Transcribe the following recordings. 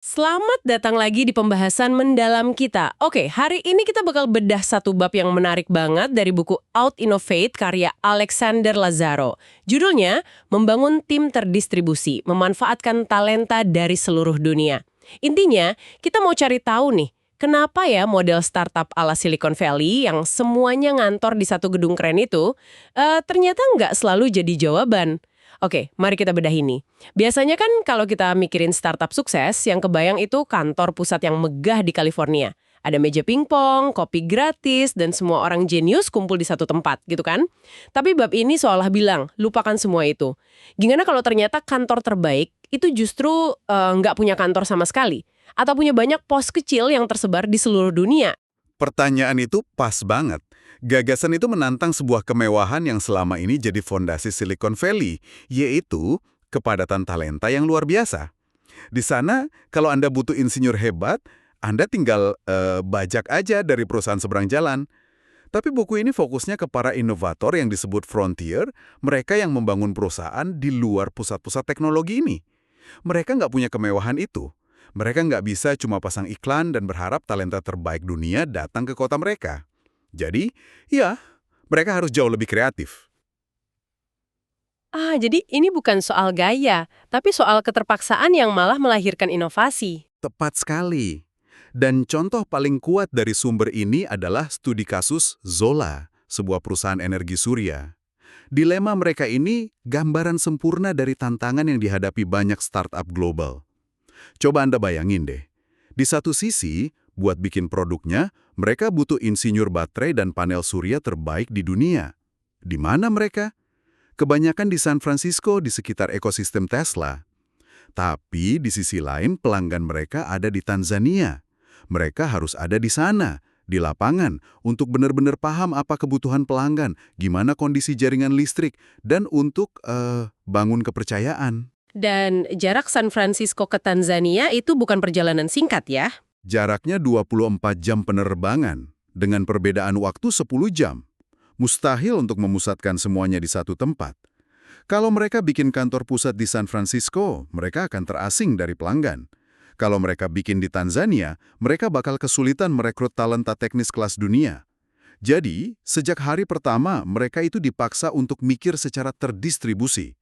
Selamat datang lagi di pembahasan mendalam kita. Oke, hari ini kita bakal bedah satu bab yang menarik banget dari buku Out Innovate karya Alexander Lazzaro. Judulnya, Membangun Tim Terdistribusi, Memanfaatkan Talenta dari Seluruh Dunia. Intinya, kita mau cari tahu nih, kenapa ya model startup ala Silicon Valley yang semuanya ngantor di satu gedung keren itu, ternyata nggak selalu jadi jawaban. Oke, mari kita bedah ini. Biasanya kan kalau kita mikirin startup sukses, yang kebayang itu kantor pusat yang megah di California. Ada meja pingpong, kopi gratis, dan semua orang jenius kumpul di satu tempat, gitu kan? Tapi bab ini seolah bilang, lupakan semua itu. Gimana kalau ternyata kantor terbaik itu justru nggak punya kantor sama sekali? Atau punya banyak pos kecil yang tersebar di seluruh dunia? Pertanyaan itu pas banget. Gagasan itu menantang sebuah kemewahan yang selama ini jadi fondasi Silicon Valley, yaitu kepadatan talenta yang luar biasa. Di sana, kalau Anda butuh insinyur hebat, Anda tinggal bajak aja dari perusahaan seberang jalan. Tapi buku ini fokusnya ke para inovator yang disebut frontier, mereka yang membangun perusahaan di luar pusat-pusat teknologi ini. Mereka nggak punya kemewahan itu. Mereka nggak bisa cuma pasang iklan dan berharap talenta terbaik dunia datang ke kota mereka. Jadi, ya, mereka harus jauh lebih kreatif. Jadi ini bukan soal gaya, tapi soal keterpaksaan yang malah melahirkan inovasi. Tepat sekali. Dan contoh paling kuat dari sumber ini adalah studi kasus Zola, sebuah perusahaan energi surya. Dilema mereka ini gambaran sempurna dari tantangan yang dihadapi banyak startup global. Coba Anda bayangin deh. Di satu sisi, buat bikin produknya, mereka butuh insinyur baterai dan panel surya terbaik di dunia. Di mana mereka? Kebanyakan di San Francisco di sekitar ekosistem Tesla. Tapi di sisi lain pelanggan mereka ada di Tanzania. Mereka harus ada di sana, di lapangan, untuk benar-benar paham apa kebutuhan pelanggan, gimana kondisi jaringan listrik, dan untuk bangun kepercayaan. Dan jarak San Francisco ke Tanzania itu bukan perjalanan singkat ya? Jaraknya 24 jam penerbangan, dengan perbedaan waktu 10 jam. Mustahil untuk memusatkan semuanya di satu tempat. Kalau mereka bikin kantor pusat di San Francisco, mereka akan terasing dari pelanggan. Kalau mereka bikin di Tanzania, mereka bakal kesulitan merekrut talenta teknis kelas dunia. Jadi, sejak hari pertama, mereka itu dipaksa untuk mikir secara terdistribusi.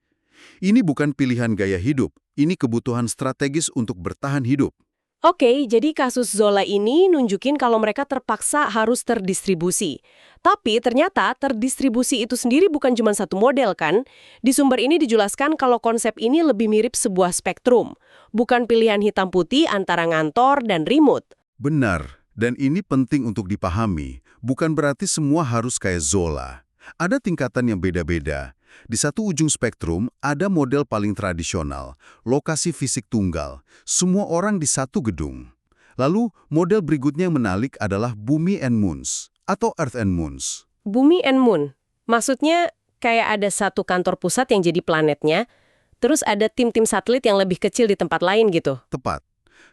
Ini bukan pilihan gaya hidup, ini kebutuhan strategis untuk bertahan hidup. Oke, jadi kasus Zola ini nunjukin kalau mereka terpaksa harus terdistribusi. Tapi ternyata terdistribusi itu sendiri bukan cuma satu model kan? Di sumber ini dijelaskan kalau konsep ini lebih mirip sebuah spektrum. Bukan pilihan hitam putih antara ngantor dan remote. Benar, dan ini penting untuk dipahami. Bukan berarti semua harus kayak Zola. Ada tingkatan yang beda-beda. Di satu ujung spektrum, ada model paling tradisional, lokasi fisik tunggal, semua orang di satu gedung. Lalu, model berikutnya yang menarik adalah Bumi and Moons, atau Earth and Moons. Bumi and Moon. Maksudnya kayak ada satu kantor pusat yang jadi planetnya, terus ada tim-tim satelit yang lebih kecil di tempat lain gitu. Tepat.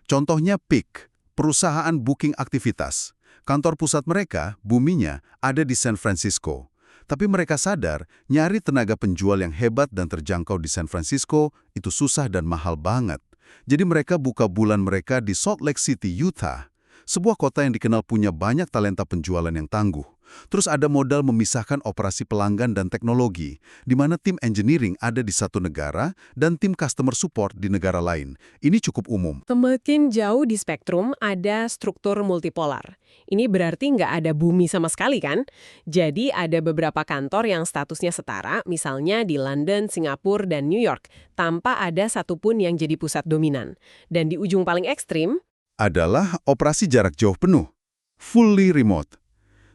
Contohnya Peak, perusahaan booking aktivitas. Kantor pusat mereka, buminya, ada di San Francisco. Tapi mereka sadar, nyari tenaga penjual yang hebat dan terjangkau di San Francisco itu susah dan mahal banget. Jadi mereka buka bulan mereka di Salt Lake City, Utah. Sebuah kota yang dikenal punya banyak talenta penjualan yang tangguh. Terus ada modal memisahkan operasi pelanggan dan teknologi, di mana tim engineering ada di satu negara dan tim customer support di negara lain. Ini cukup umum. Semakin jauh di spektrum ada struktur multipolar. Ini berarti nggak ada bumi sama sekali kan? Jadi ada beberapa kantor yang statusnya setara, misalnya di London, Singapura, dan New York, tanpa ada satupun yang jadi pusat dominan. Dan di ujung paling ekstrim, Adalah operasi jarak jauh penuh, fully remote.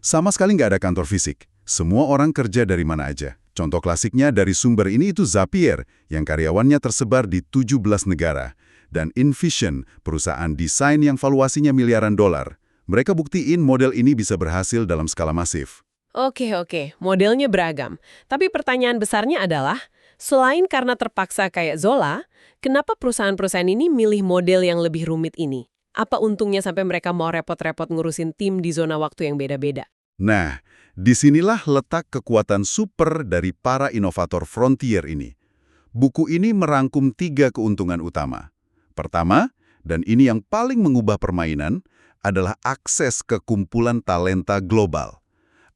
Sama sekali nggak ada kantor fisik. Semua orang kerja dari mana aja. Contoh klasiknya dari sumber ini itu Zapier, yang karyawannya tersebar di 17 negara. Dan InVision, perusahaan desain yang valuasinya miliaran dolar. Mereka buktiin model ini bisa berhasil dalam skala masif. Oke, modelnya beragam. Tapi pertanyaan besarnya adalah, selain karena terpaksa kayak Zola, kenapa perusahaan-perusahaan ini milih model yang lebih rumit ini? Apa untungnya sampai mereka mau repot-repot ngurusin tim di zona waktu yang beda-beda? Nah, disinilah letak kekuatan super dari para inovator frontier ini. Buku ini merangkum 3 keuntungan utama. Pertama, Dan ini yang paling mengubah permainan adalah akses ke kumpulan talenta global.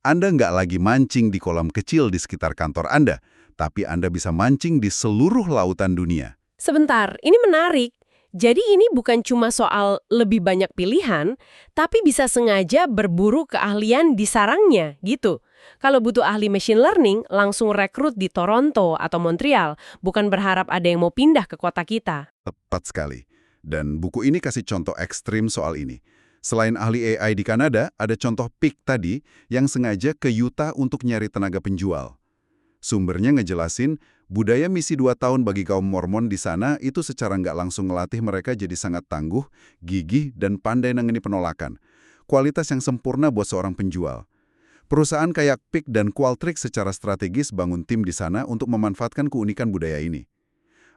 Anda nggak lagi mancing di kolam kecil di sekitar kantor Anda, tapi Anda bisa mancing di seluruh lautan dunia. Sebentar, ini menarik. Jadi ini bukan cuma soal lebih banyak pilihan, tapi bisa sengaja berburu keahlian di sarangnya, gitu. Kalau butuh ahli machine learning, langsung rekrut di Toronto atau Montreal, bukan berharap ada yang mau pindah ke kota kita. Tepat sekali. Dan buku ini kasih contoh ekstrim soal ini. Selain ahli AI di Kanada, ada contoh Pick tadi yang sengaja ke Utah untuk nyari tenaga penjual. Sumbernya ngejelasin, budaya misi 2 tahun bagi kaum Mormon di sana itu secara nggak langsung ngelatih mereka jadi sangat tangguh, gigih, dan pandai nangani penolakan. Kualitas yang sempurna buat seorang penjual. Perusahaan kayak Pick dan Qualtrics secara strategis bangun tim di sana untuk memanfaatkan keunikan budaya ini.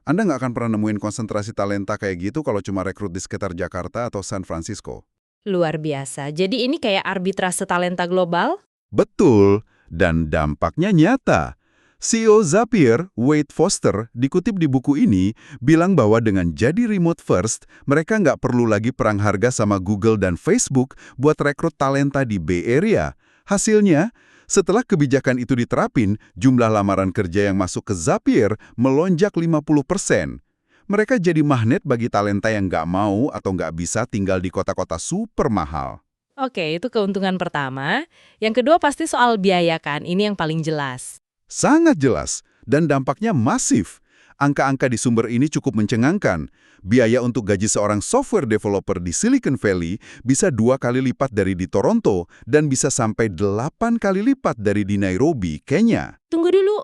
Anda nggak akan pernah nemuin konsentrasi talenta kayak gitu kalau cuma rekrut di sekitar Jakarta atau San Francisco. Luar biasa. Jadi ini kayak arbitrase talenta global? Betul, dan dampaknya nyata. CEO Zapier, Wade Foster, dikutip di buku ini, bilang bahwa dengan jadi remote first, mereka nggak perlu lagi perang harga sama Google dan Facebook buat rekrut talenta di Bay Area. Hasilnya, setelah kebijakan itu diterapin, jumlah lamaran kerja yang masuk ke Zapier melonjak 50%. Mereka jadi magnet bagi talenta yang nggak mau atau nggak bisa tinggal di kota-kota super mahal. Oke, itu keuntungan pertama. Yang kedua pasti soal biaya kan, ini yang paling jelas. Sangat jelas, dan dampaknya masif. Angka-angka di sumber ini cukup mencengangkan. Biaya untuk gaji seorang software developer di Silicon Valley bisa 2 kali lipat dari di Toronto dan bisa sampai 8 kali lipat dari di Nairobi, Kenya. Tunggu dulu,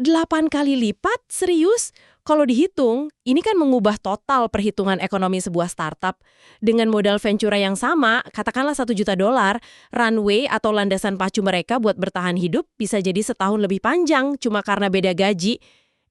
8 kali lipat? Serius? Kalau dihitung, ini kan mengubah total perhitungan ekonomi sebuah startup. Dengan modal ventura yang sama, katakanlah $1 juta, runway atau landasan pacu mereka buat bertahan hidup bisa jadi setahun lebih panjang cuma karena beda gaji.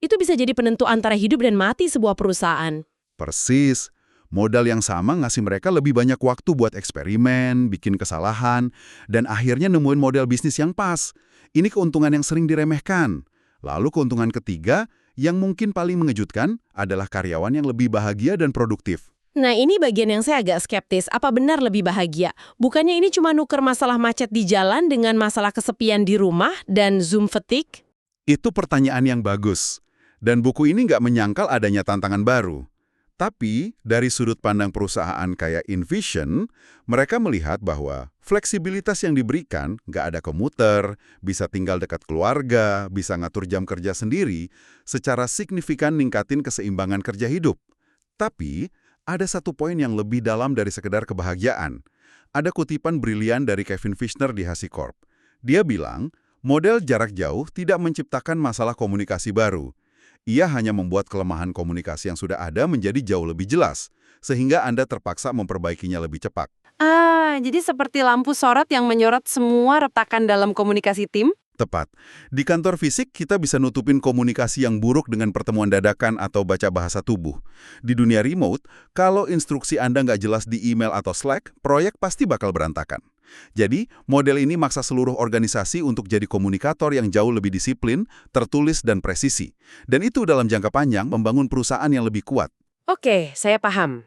Itu bisa jadi penentu antara hidup dan mati sebuah perusahaan. Persis. Modal yang sama ngasih mereka lebih banyak waktu buat eksperimen, bikin kesalahan, dan akhirnya nemuin model bisnis yang pas. Ini keuntungan yang sering diremehkan. Lalu keuntungan ketiga, yang mungkin paling mengejutkan adalah karyawan yang lebih bahagia dan produktif. Nah, ini bagian yang saya agak skeptis. Apa benar lebih bahagia? Bukannya ini cuma nuker masalah macet di jalan dengan masalah kesepian di rumah dan Zoom fatigue? Itu pertanyaan yang bagus. Dan buku ini nggak menyangkal adanya tantangan baru. Tapi, dari sudut pandang perusahaan kayak InVision, mereka melihat bahwa fleksibilitas yang diberikan, nggak ada komuter, bisa tinggal dekat keluarga, bisa ngatur jam kerja sendiri, secara signifikan ningkatin keseimbangan kerja hidup. Tapi, ada satu poin yang lebih dalam dari sekedar kebahagiaan. Ada kutipan brilian dari Kevin Fischner di HashiCorp. Dia bilang, model jarak jauh tidak menciptakan masalah komunikasi baru. Ia hanya membuat kelemahan komunikasi yang sudah ada menjadi jauh lebih jelas, sehingga Anda terpaksa memperbaikinya lebih cepat. Jadi seperti lampu sorot yang menyorot semua retakan dalam komunikasi tim? Tepat. Di kantor fisik, kita bisa nutupin komunikasi yang buruk dengan pertemuan dadakan atau baca bahasa tubuh. Di dunia remote, kalau instruksi Anda nggak jelas di email atau Slack, proyek pasti bakal berantakan. Jadi, model ini maksa seluruh organisasi untuk jadi komunikator yang jauh lebih disiplin, tertulis, dan presisi. Dan itu dalam jangka panjang membangun perusahaan yang lebih kuat. Oke, saya paham.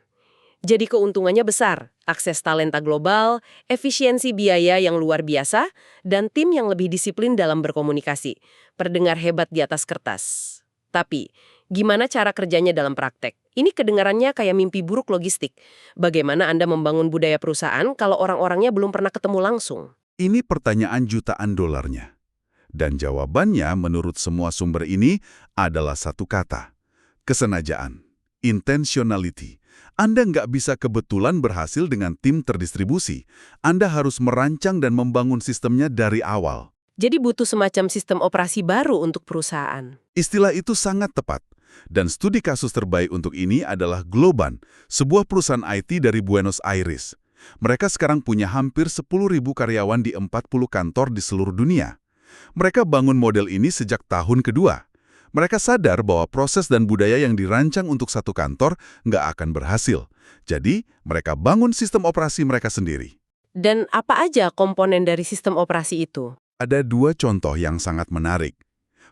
Jadi keuntungannya besar, akses talenta global, efisiensi biaya yang luar biasa, dan tim yang lebih disiplin dalam berkomunikasi. Terdengar hebat di atas kertas. Tapi, gimana cara kerjanya dalam praktek? Ini kedengarannya kayak mimpi buruk logistik. Bagaimana Anda membangun budaya perusahaan kalau orang-orangnya belum pernah ketemu langsung? Ini pertanyaan jutaan dolarnya. Dan jawabannya menurut semua sumber ini adalah satu kata. Kesengajaan. Intentionality. Anda nggak bisa kebetulan berhasil dengan tim terdistribusi. Anda harus merancang dan membangun sistemnya dari awal. Jadi butuh semacam sistem operasi baru untuk perusahaan. Istilah itu sangat tepat. Dan studi kasus terbaik untuk ini adalah Globan, sebuah perusahaan IT dari Buenos Aires. Mereka sekarang punya hampir 10.000 karyawan di 40 kantor di seluruh dunia. Mereka bangun model ini sejak tahun kedua. Mereka sadar bahwa proses dan budaya yang dirancang untuk satu kantor nggak akan berhasil. Jadi, mereka bangun sistem operasi mereka sendiri. Dan apa aja komponen dari sistem operasi itu? Ada 2 contoh yang sangat menarik.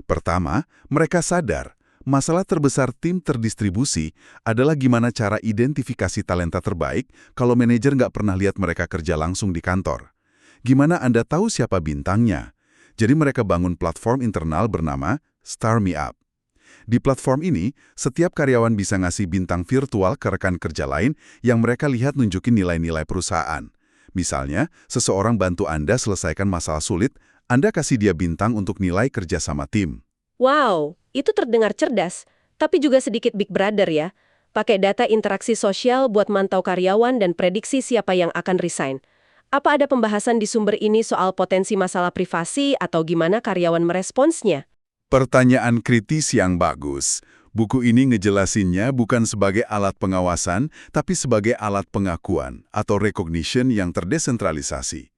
Pertama, mereka sadar Masalah terbesar tim terdistribusi adalah gimana cara identifikasi talenta terbaik kalau manajer nggak pernah lihat mereka kerja langsung di kantor. Gimana Anda tahu siapa bintangnya? Jadi mereka bangun platform internal bernama Star Me Up. Di platform ini, setiap karyawan bisa ngasih bintang virtual ke rekan kerja lain yang mereka lihat nunjukin nilai-nilai perusahaan. Misalnya, seseorang bantu Anda selesaikan masalah sulit, Anda kasih dia bintang untuk nilai kerja sama tim. Wow, itu terdengar cerdas, tapi juga sedikit Big Brother ya. Pakai data interaksi sosial buat mantau karyawan dan prediksi siapa yang akan resign. Apa ada pembahasan di sumber ini soal potensi masalah privasi atau gimana karyawan meresponsnya? Pertanyaan kritis yang bagus. Buku ini ngejelasinnya bukan sebagai alat pengawasan, tapi sebagai alat pengakuan atau recognition yang terdesentralisasi.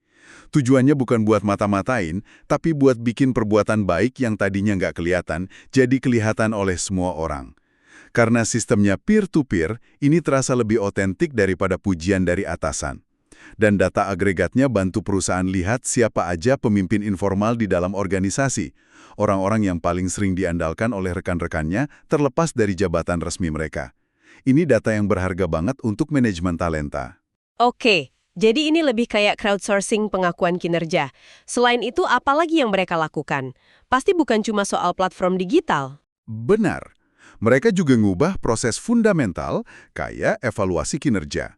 Tujuannya bukan buat mata-matain, tapi buat bikin perbuatan baik yang tadinya nggak kelihatan, jadi kelihatan oleh semua orang. Karena sistemnya peer-to-peer, ini terasa lebih otentik daripada pujian dari atasan. Dan data agregatnya bantu perusahaan lihat siapa aja pemimpin informal di dalam organisasi. Orang-orang yang paling sering diandalkan oleh rekan-rekannya terlepas dari jabatan resmi mereka. Ini data yang berharga banget untuk manajemen talenta. Oke, jadi ini lebih kayak crowdsourcing pengakuan kinerja. Selain itu, apa lagi yang mereka lakukan? Pasti bukan cuma soal platform digital. Benar. Mereka juga ngubah proses fundamental kayak evaluasi kinerja.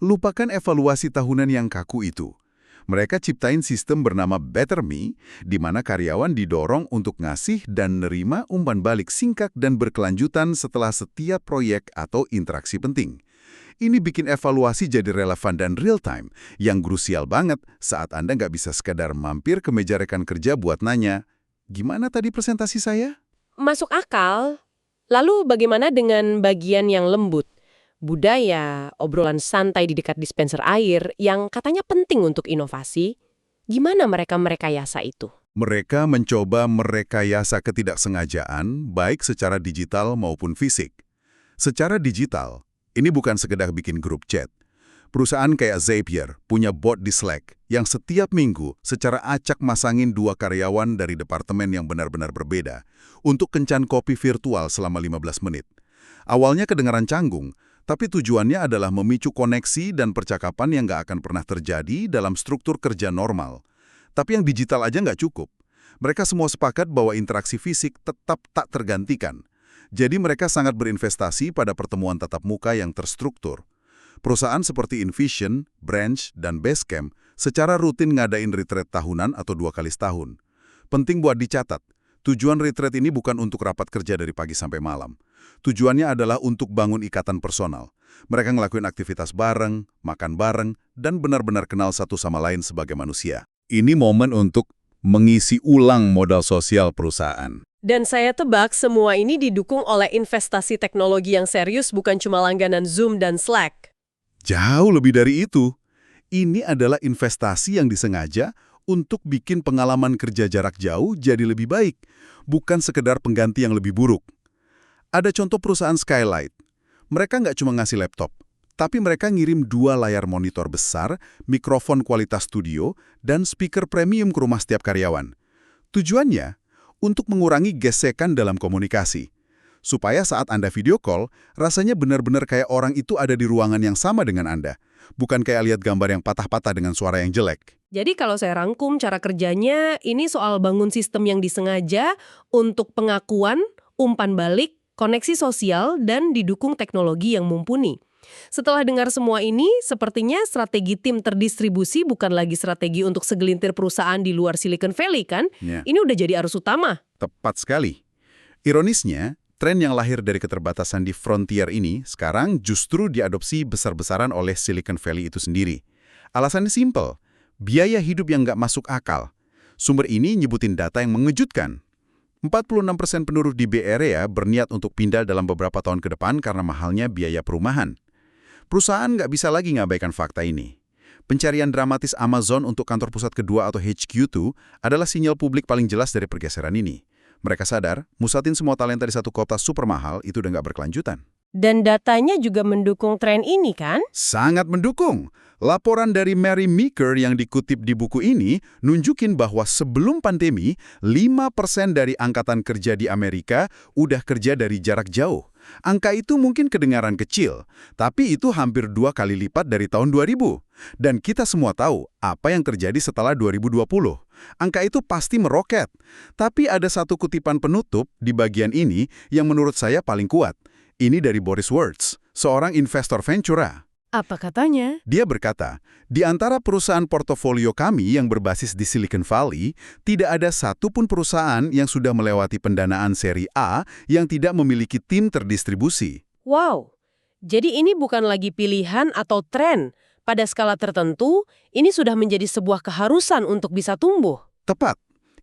Lupakan evaluasi tahunan yang kaku itu. Mereka ciptain sistem bernama Better Me, di mana karyawan didorong untuk ngasih dan nerima umpan balik singkat dan berkelanjutan setelah setiap proyek atau interaksi penting. Ini bikin evaluasi jadi relevan dan real-time, yang krusial banget saat Anda nggak bisa sekadar mampir ke meja rekan kerja buat nanya, gimana tadi presentasi saya? Masuk akal. Lalu bagaimana dengan bagian yang lembut? Budaya, obrolan santai di dekat dispenser air yang katanya penting untuk inovasi. Gimana mereka merekayasa itu? Mereka mencoba merekayasa ketidaksengajaan, baik secara digital maupun fisik. Secara digital, ini bukan sekedar bikin grup chat. Perusahaan kayak Zapier punya bot di Slack yang setiap minggu secara acak masangin 2 karyawan dari departemen yang benar-benar berbeda untuk kencan kopi virtual selama 15 menit. Awalnya kedengaran canggung, tapi tujuannya adalah memicu koneksi dan percakapan yang nggak akan pernah terjadi dalam struktur kerja normal. Tapi yang digital aja nggak cukup. Mereka semua sepakat bahwa interaksi fisik tetap tak tergantikan. Jadi mereka sangat berinvestasi pada pertemuan tatap muka yang terstruktur. Perusahaan seperti Invision, Branch, dan Basecamp secara rutin ngadain retreat tahunan atau 2 kali setahun. Penting buat dicatat, tujuan retreat ini bukan untuk rapat kerja dari pagi sampai malam. Tujuannya adalah untuk bangun ikatan personal. Mereka ngelakuin aktivitas bareng, makan bareng, dan benar-benar kenal satu sama lain sebagai manusia. Ini momen untuk mengisi ulang modal sosial perusahaan. Dan saya tebak semua ini didukung oleh investasi teknologi yang serius, bukan cuma langganan Zoom dan Slack. Jauh lebih dari itu. Ini adalah investasi yang disengaja untuk bikin pengalaman kerja jarak jauh jadi lebih baik, bukan sekedar pengganti yang lebih buruk. Ada contoh perusahaan Skylight. Mereka nggak cuma ngasih laptop, tapi mereka ngirim 2 layar monitor besar, mikrofon kualitas studio, dan speaker premium ke rumah setiap karyawan. Tujuannya untuk mengurangi gesekan dalam komunikasi. Supaya saat Anda video call, rasanya benar-benar kayak orang itu ada di ruangan yang sama dengan Anda. Bukan kayak lihat gambar yang patah-patah dengan suara yang jelek. Jadi kalau saya rangkum cara kerjanya, ini soal bangun sistem yang disengaja untuk pengakuan, umpan balik, koneksi sosial, dan didukung teknologi yang mumpuni. Setelah dengar semua ini, sepertinya strategi tim terdistribusi bukan lagi strategi untuk segelintir perusahaan di luar Silicon Valley, kan? Ya. Ini udah jadi arus utama. Tepat sekali. Ironisnya, tren yang lahir dari keterbatasan di frontier ini sekarang justru diadopsi besar-besaran oleh Silicon Valley itu sendiri. Alasannya simpel, biaya hidup yang nggak masuk akal. Sumber ini nyebutin data yang mengejutkan. 46% penduduk di Bay Area berniat untuk pindah dalam beberapa tahun ke depan karena mahalnya biaya perumahan. Perusahaan nggak bisa lagi ngabaikan fakta ini. Pencarian dramatis Amazon untuk kantor pusat kedua atau HQ2 adalah sinyal publik paling jelas dari pergeseran ini. Mereka sadar, musatin semua talenta di satu kota super mahal itu udah nggak berkelanjutan. Dan datanya juga mendukung tren ini, kan? Sangat mendukung. Laporan dari Mary Meeker yang dikutip di buku ini nunjukin bahwa sebelum pandemi, 5% dari angkatan kerja di Amerika udah kerja dari jarak jauh. Angka itu mungkin kedengaran kecil, tapi itu hampir 2 kali lipat dari tahun 2000. Dan kita semua tahu apa yang terjadi setelah 2020. Angka itu pasti meroket. Tapi ada satu kutipan penutup di bagian ini yang menurut saya paling kuat. Ini dari Boris Wertz, seorang investor Ventura. Apa katanya? Dia berkata, di antara perusahaan portofolio kami yang berbasis di Silicon Valley, tidak ada satupun perusahaan yang sudah melewati pendanaan seri A yang tidak memiliki tim terdistribusi. Wow, jadi ini bukan lagi pilihan atau tren. Pada skala tertentu, ini sudah menjadi sebuah keharusan untuk bisa tumbuh. Tepat,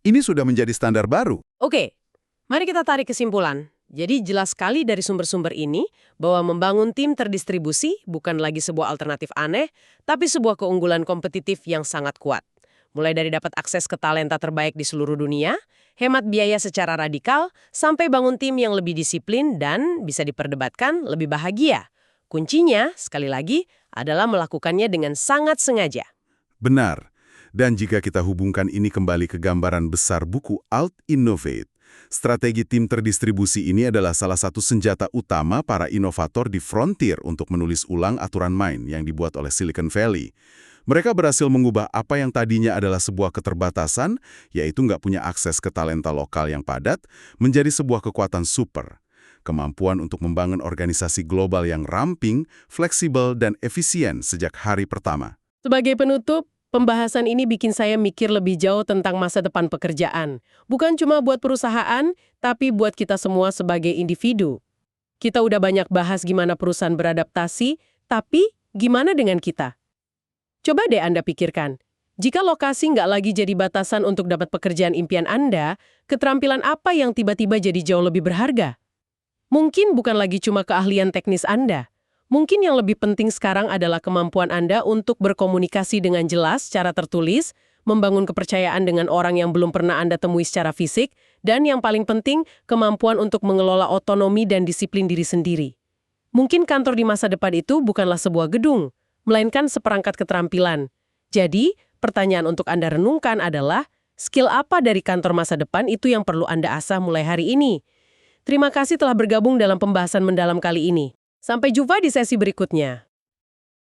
ini sudah menjadi standar baru. Oke, mari kita tarik kesimpulan. Jadi jelas sekali dari sumber-sumber ini bahwa membangun tim terdistribusi bukan lagi sebuah alternatif aneh, tapi sebuah keunggulan kompetitif yang sangat kuat. Mulai dari dapat akses ke talenta terbaik di seluruh dunia, hemat biaya secara radikal, sampai bangun tim yang lebih disiplin dan bisa diperdebatkan lebih bahagia. Kuncinya, sekali lagi, adalah melakukannya dengan sangat sengaja. Benar. Dan jika kita hubungkan ini kembali ke gambaran besar buku Out-Innovate, strategi tim terdistribusi ini adalah salah satu senjata utama para inovator di frontier untuk menulis ulang aturan main yang dibuat oleh Silicon Valley. Mereka berhasil mengubah apa yang tadinya adalah sebuah keterbatasan, yaitu nggak punya akses ke talenta lokal yang padat, menjadi sebuah kekuatan super. Kemampuan untuk membangun organisasi global yang ramping, fleksibel, dan efisien sejak hari pertama. Sebagai penutup, pembahasan ini bikin saya mikir lebih jauh tentang masa depan pekerjaan. Bukan cuma buat perusahaan, tapi buat kita semua sebagai individu. Kita udah banyak bahas gimana perusahaan beradaptasi, tapi gimana dengan kita? Coba deh Anda pikirkan. Jika lokasi nggak lagi jadi batasan untuk dapat pekerjaan impian Anda, keterampilan apa yang tiba-tiba jadi jauh lebih berharga? Mungkin bukan lagi cuma keahlian teknis Anda. Mungkin yang lebih penting sekarang adalah kemampuan Anda untuk berkomunikasi dengan jelas secara tertulis, membangun kepercayaan dengan orang yang belum pernah Anda temui secara fisik, dan yang paling penting, kemampuan untuk mengelola otonomi dan disiplin diri sendiri. Mungkin kantor di masa depan itu bukanlah sebuah gedung, melainkan seperangkat keterampilan. Jadi, pertanyaan untuk Anda renungkan adalah, skill apa dari kantor masa depan itu yang perlu Anda asah mulai hari ini? Terima kasih telah bergabung dalam pembahasan mendalam kali ini. Sampai jumpa di sesi berikutnya.